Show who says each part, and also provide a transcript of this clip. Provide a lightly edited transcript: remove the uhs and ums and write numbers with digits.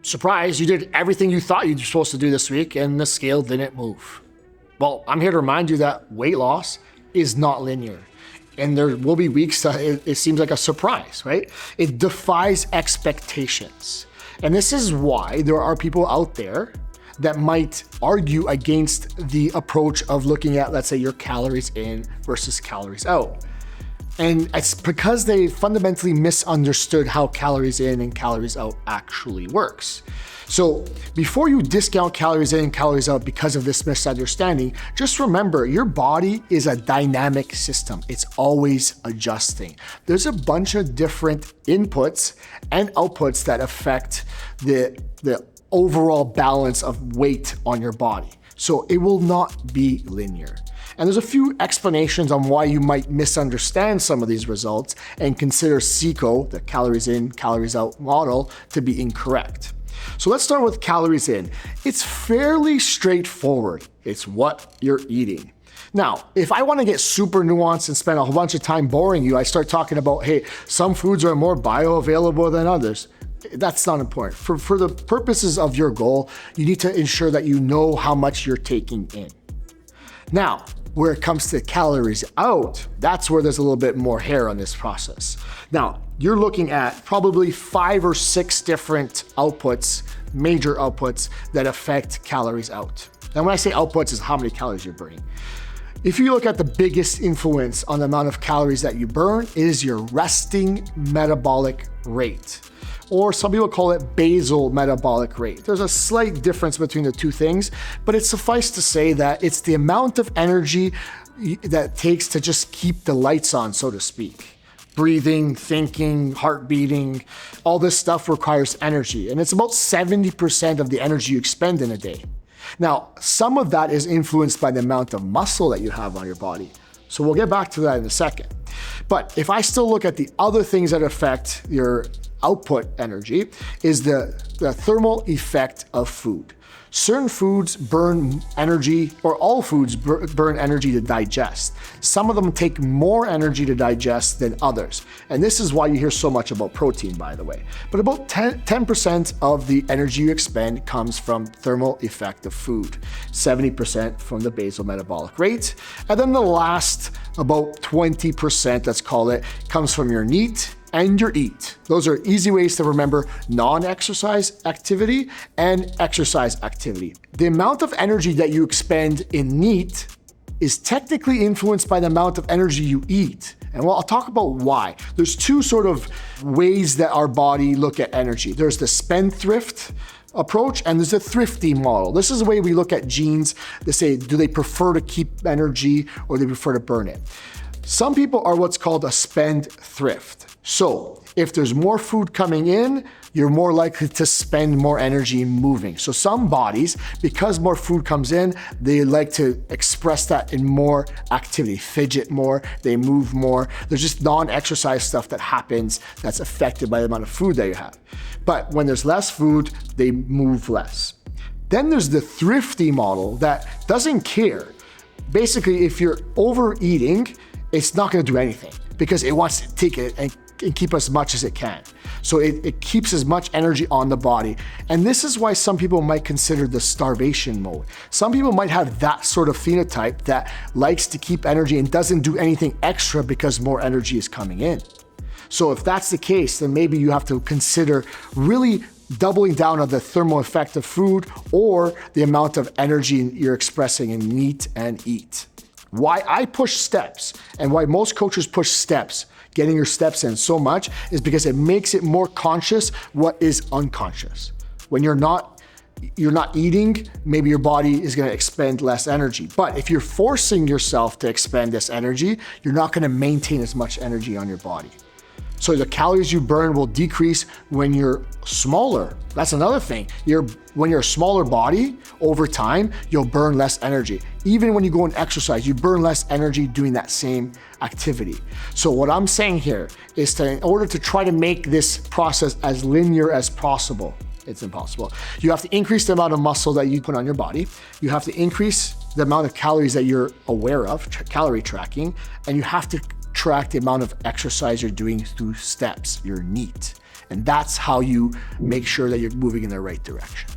Speaker 1: surprise, you did everything you thought you were supposed to do this week and the scale didn't move. Well, I'm here to remind you that weight loss is not linear. And there will be weeks that it seems like a surprise, right? It defies expectations. And this is why there are people out there that might argue against the approach of looking at, let's say, your calories in versus calories out. And it's because they fundamentally misunderstood how calories in and calories out actually works. So before you discount calories in and calories out because of this misunderstanding, just remember your body is a dynamic system. It's always adjusting. There's a bunch of different inputs and outputs that affect the overall balance of weight on your body. So it will not be linear. And there's a few explanations on why you might misunderstand some of these results and consider CICO, the calories in, calories out model, to be incorrect. So let's start with calories in. It's fairly straightforward. It's what you're eating. Now, if I want to get super nuanced and spend a whole bunch of time boring you, I start talking about, hey, some foods are more bioavailable than others. That's not important. For the purposes of your goal, you need to ensure that you know how much you're taking in. Now, where it comes to calories out, that's where there's a little bit more hair on this process. Now, you're looking at probably 5 or 6 different outputs, major outputs that affect calories out. And when I say outputs, is how many calories you're burning. If you look at the biggest influence on the amount of calories that you burn, it is your resting metabolic rate. Or some people call it basal metabolic rate. There's a slight difference between the two things, but it's suffice to say that it's the amount of energy that it takes to just keep the lights on, so to speak. Breathing, thinking, heart beating, all this stuff requires energy. And it's about 70% of the energy you expend in a day. Now, some of that is influenced by the amount of muscle that you have on your body. So we'll get back to that in a second. But if I still look at the other things that affect your output energy, is the thermal effect of food. Certain foods burn energy, or all foods burn energy to digest. Some of them take more energy to digest than others. And this is why you hear so much about protein, by the way. But about 10% of the energy you expend comes from thermal effect of food, 70% from the basal metabolic rate. And then the last, about 20%, let's call it, comes from your NEAT and your EAT. Those are easy ways to remember non-exercise activity and exercise activity. The amount of energy that you expend in NEAT is technically influenced by the amount of energy you eat. And well, I'll talk about why. There's two sort of ways that our body look at energy. There's the spendthrift approach and there's a thrifty model. This is the way we look at genes. They say, do they prefer to keep energy or they prefer to burn it? Some people are what's called a spendthrift. So if there's more food coming in, you're more likely to spend more energy moving. So some bodies, because more food comes in, they like to express that in more activity, fidget more, they move more. There's just non-exercise stuff that happens that's affected by the amount of food that you have. But when there's less food, they move less. Then there's the thrifty model that doesn't care. Basically, if you're overeating, it's not going to do anything because it wants to take it and keep as much as it can. So it keeps as much energy on the body. And this is why some people might consider the starvation mode. Some people might have that sort of phenotype that likes to keep energy and doesn't do anything extra because more energy is coming in. So if that's the case, then maybe you have to consider really doubling down on the thermal effect of food or the amount of energy you're expressing in NEAT and EAT. Why I push steps and why most coaches push steps, getting your steps in so much, is because it makes it more conscious what is unconscious. When you're not eating, maybe your body is going to expend less energy. But if you're forcing yourself to expend this energy, you're not going to maintain as much energy on your body. So the calories you burn will decrease when you're smaller. That's another thing. When you're a smaller body, over time, you'll burn less energy. Even when you go and exercise, you burn less energy doing that same activity. So what I'm saying here is that in order to try to make this process as linear as possible, it's impossible. You have to increase the amount of muscle that you put on your body. You have to increase the amount of calories that you're aware of, calorie tracking, and you have to track the amount of exercise you're doing through steps, your NEAT. And that's how you make sure that you're moving in the right direction.